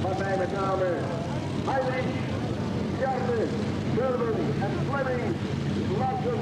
waarbij met name Heinrich, Jarne, Durban en Fleming Larsen,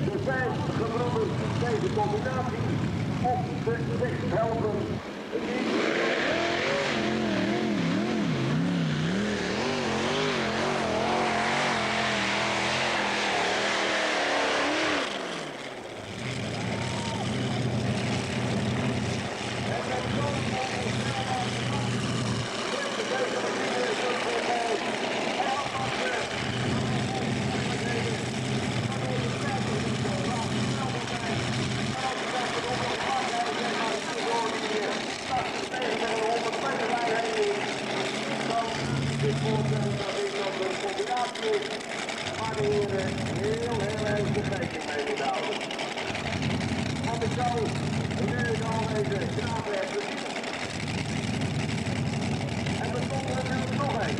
de 5 gebroeders deze combinatie op de weg helpen. Maar de heren heel erg de rekening mee moeten houden. Want ik zou nu al deze graafwerken zien. En we stonden er nu nog een.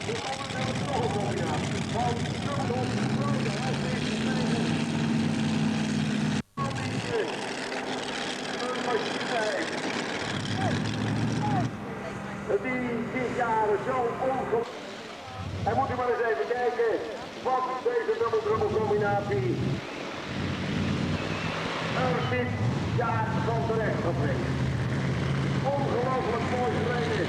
We stonden er nog een combinatie. Van Stroothof, Grote, Huisdienst, Stegen. Van die een machine heeft. Die dit jaar zo ongelooflijk. En moet u maar eens even kijken wat deze dubbel-dubbel-combinatie dit jaar van terecht gebrengt. Ongelooflijk mooi gereden.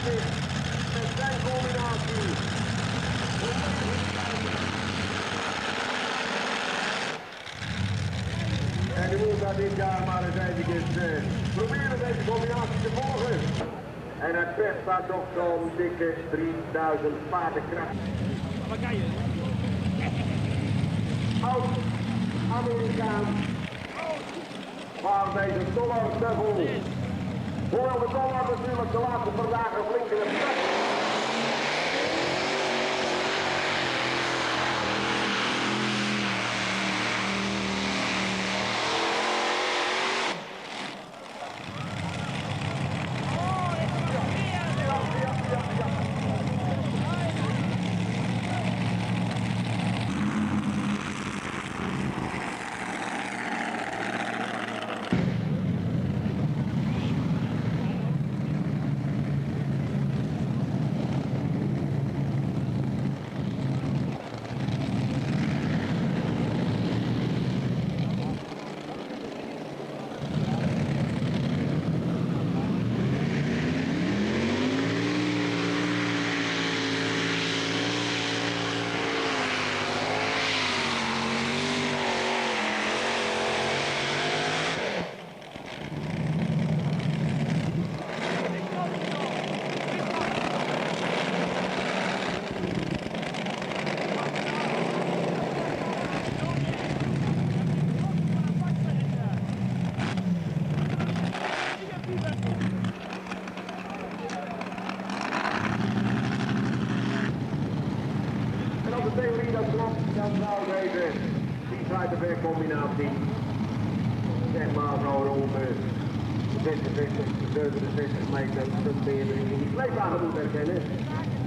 Met zijn combinatie. En u moet dat dit jaar maar eens eventjes proberen deze combinatie te volgen. En het pers staat op zo'n dikke 3000 paardenkracht. Oud-Amerikaan. Maar deze dollar dubbel. Hoewel de dollar natuurlijk de laatste paar dagen flink in het vet. Dan zou deze die-side-back-combinatie zeg maar zo rond de 66, 67 meter meer in die sleepwagen moet herkennen.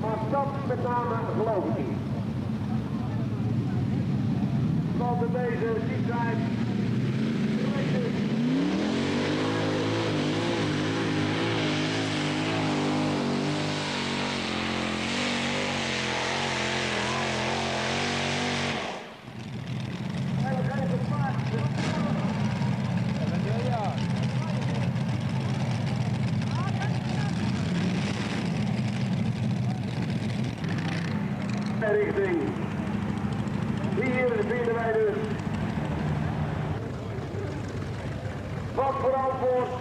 Maar dat met name geloof ik niet. Want deze die-side richting. Hier vinden wij dus wat verantwoord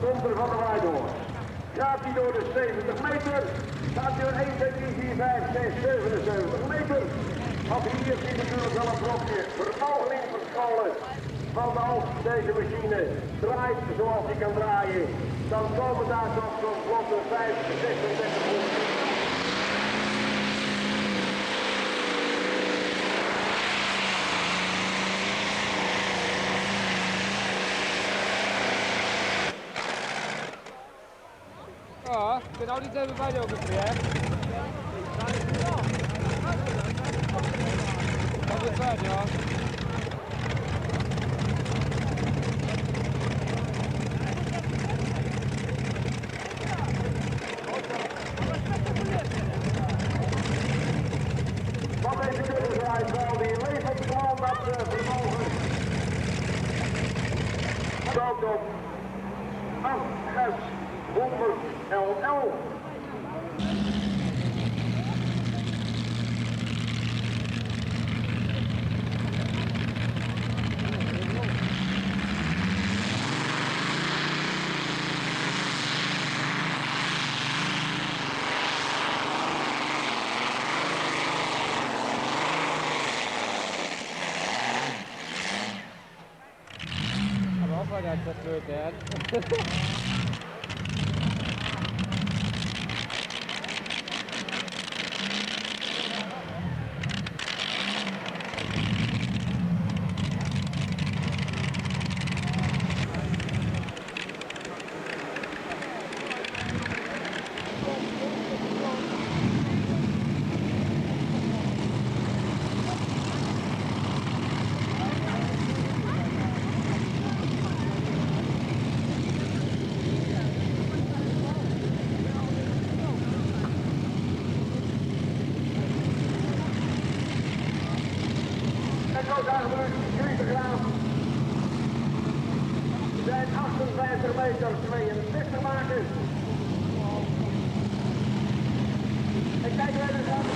komt er van de Whitehorse. Gaat hij door de 70 meter, gaat hij door 1, 2, 3, 4, 5, 6, 77 meter. Want hier zit natuurlijk wel een blokje vermogen verschallen. Want als deze machine draait zoals hij kan draaien, dan komen daar toch zo'n vlotte 5, 36 minuten. Genau dieselbe Weide ungefähr. Ungefähr, ja. Wat deze tussenrijd wel, die levert gewoon dat vermogen. Start op 8.111. Aber auch weiter als das blöd, der. En zo zijn we nu te gaan. We zijn 58 meter 62 maken. En kijk waar we gaan.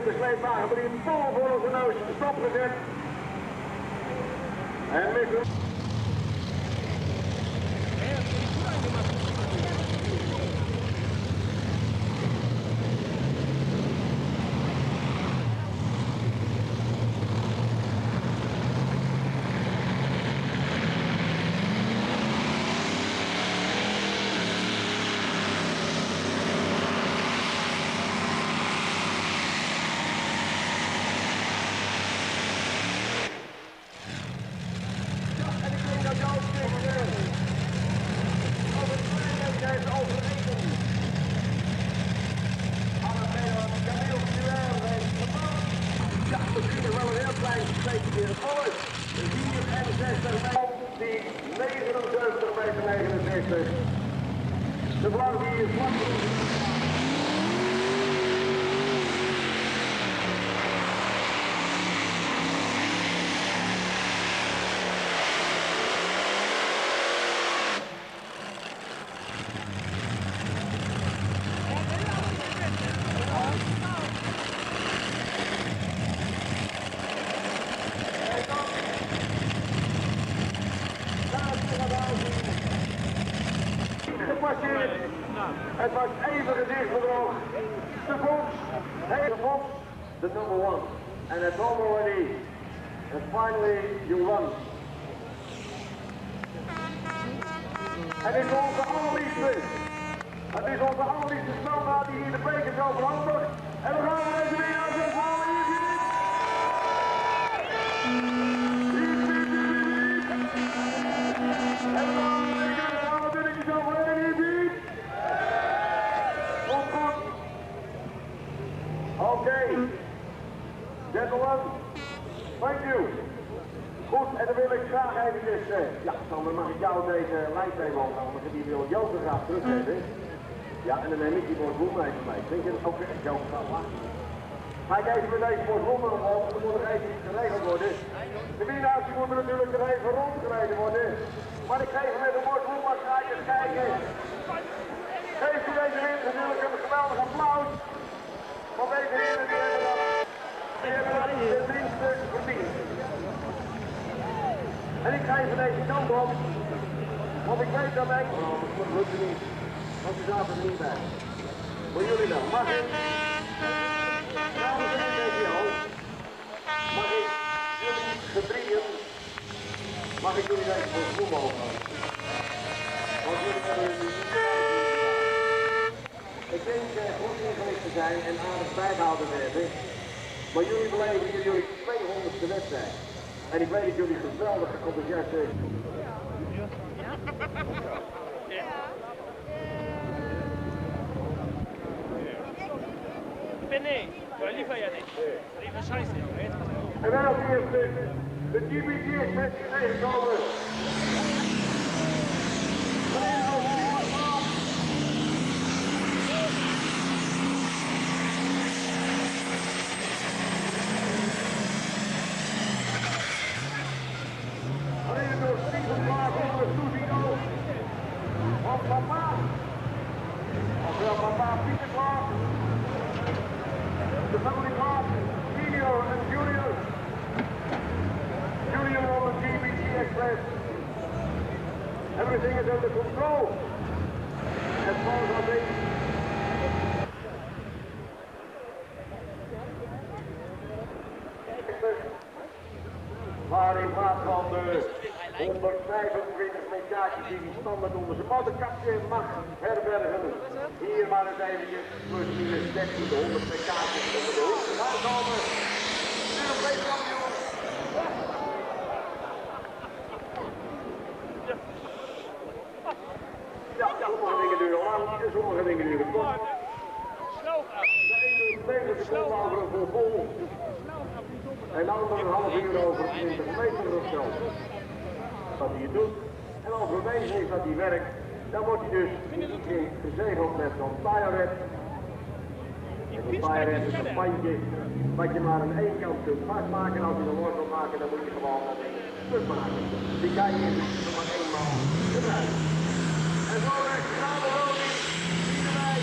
De sleepwagen wordt vol voor onze neus stopgezet. En missen. De vlag die is vlak. Gepasseerd. Het was even gezicht bedrog. De Fox, hey Fox, the number one. And it's all already. And finally you won. Het is onze allerliefste. Het is onze allerliefste standaard die hier de bekers overhandigt. En we gaan deze weer aan zijn vallen. En we gaan de dingetjes overheen. Oké, gentlemen, thank you. Goed, en dan wil ik graag eventjes, Sander, mag ik jou deze lijntevel gaan, want ik heb hier wil Joker graag teruggeven. Ja, en dan neem ik die voor het boel mee van mij. Vind je dat ook? Joker gaat lachen. Hij geeft me deze voor zonder omhoog, er moet nog even iets geregeld worden. De winnaars moeten natuurlijk er even rondgereden worden. Maar ik geef hem met een woord op, maar ga je eens kijken. Geef u deze heren natuurlijk een geweldig applaus. Want deze heren die hebben dat de minste verdiend. En ik ga even deze kant op. Want ik weet dat wij... Oh, dat lukt niet. Want die zaten er niet bij. Voor jullie dan. Mag ik? Namens de DGO. Mag ik jullie gedrieën? Mag ik jullie deze voor schoen mogen houden? Want jullie hebben er niet. Ik denk goed ingelicht te zijn en aardig bijgehouden te hebben. Maar jullie beleven hier jullie 200ste wedstrijd. En ik weet dat jullie geweldig gecompenseerd zijn. Nee, maar liever ja niet. Liever scheiße, ja. En dan als eerste de GBG met je tegenkomen. Alleen door Steven Clark onder Susino. Of papa. Ofwel papa Pieter Clark. The family Clark, Senior and Junior. Junior on the GBG Express. Everything is under control. As far as I think. Maar in plaats van de 125 metaatjes die die standaard onder zijn motorkapje mag herbergen, hier maar eens eventjes plus minus 13 de 100 metaatjes onder de hoek gaan komen. Europees kampioen. Ja, sommige dingen duren lang en sommige dingen duren kort. De ene 9 seconden over een vol. En de andere een half uur over 20 meter of zo. Wat hij het doet. En als bewezen is dat hij werkt, dan wordt hij dus gezegeld met zo'n tire-red. En zo'n tire-red is een pandje wat je maar aan één kant kunt vastmaken. En als je er los wil maken, dan moet je gewoon dat ding stuk maken. Die kan je dus maar eenmaal gebruiken. En zo werkt de samenleving. Zie je mij.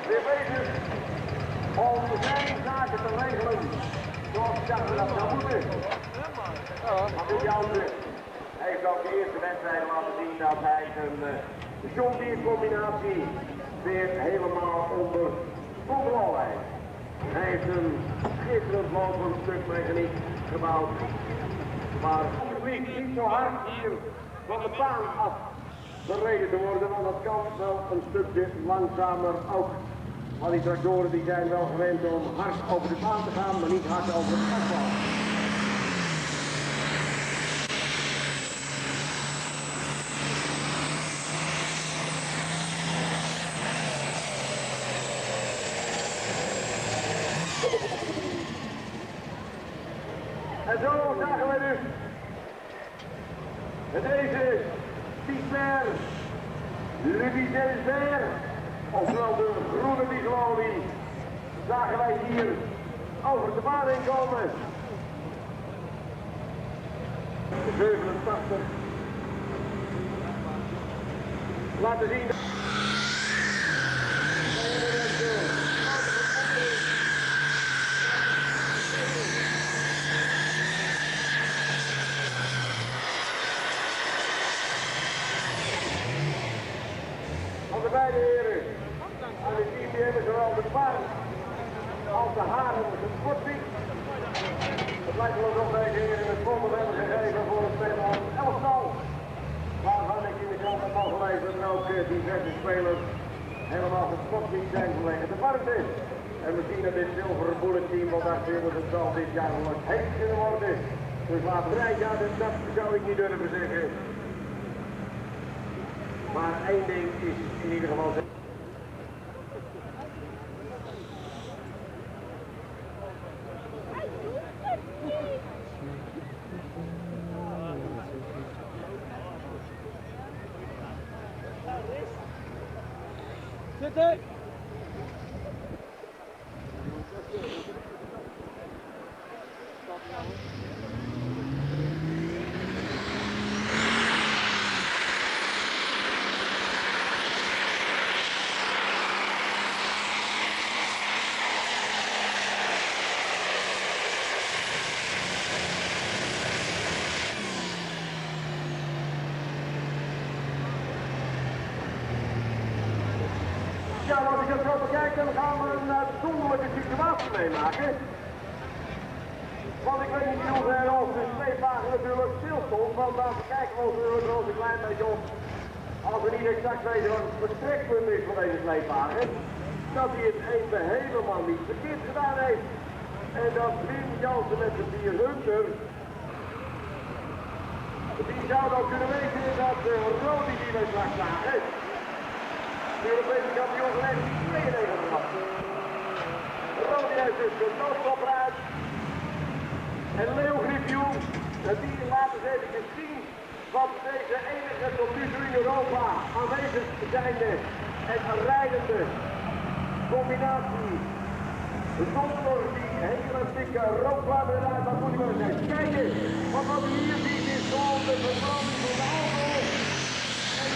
Weer bezig om zijn zaken te regelen zoals dat we dat zou moeten. Want de Jansen heeft ook de eerste wedstrijd laten zien dat hij zijn John Deere combinatie weer helemaal onder controle heeft. Hij heeft een schitterend lopend stuk mechaniek gebouwd, maar ongeveer niet zo hard hier van de baan af bereden te worden, want dat kan wel een stukje langzamer ook. Want die tractoren die zijn wel gewend om hard over de baan te gaan, maar niet hard over het asfalt. En zo zagen we dus met deze Piper Lubizelzer, ofwel de groene Bigloni, zagen wij hier over de baan heen komen. De 87. Laten zien. Van de beide heren aan de team die hebben zowel de baan als de haren op de sportfiets. Het lijkt wel alsof deze heren het voorbeeld hebben gegeven voor het Nederlands elftal. Waarvan ik in de krant heb al gelezen dat ook diverse spelers helemaal gespotfiets zijn vanwege de warmte. En we zien dat dit zilveren bullet team, want daar zullen het zal dit jaar wel eens heet kunnen worden. Dus laten we rijden, ja, dat zou ik niet durven zeggen. Maar één ding is in ieder geval... Zitten! Ja, als ik het zo bekijk, dan gaan we een zonderlijke situatie meemaken. Want ik weet niet hoe ver als de sleepwagen natuurlijk stil stond, want dan bekijken we ons natuurlijk wel eens een klein beetje op. Als we niet exact weten wat het vertrekpunt is van deze sleepwagen, dat hij het even helemaal niet verkeerd gedaan heeft. En dat Wim Jansen met de 4 Hunter, die zou dan kunnen weten dat Rodi die wij straks zagen, de Europese kampioen gelegd die 92 had. Rodi heeft dus de noodstop eruit. En Leo Griffioen, die laat eens even zien wat deze enige tot nu toe in Europa aanwezig zijnde en rijdende combinatie zonder die hele dikke rookwaarde eruit, dat moet je wel eens kijken. Want wat we hier zien is gewoon de verbranding van de auto. En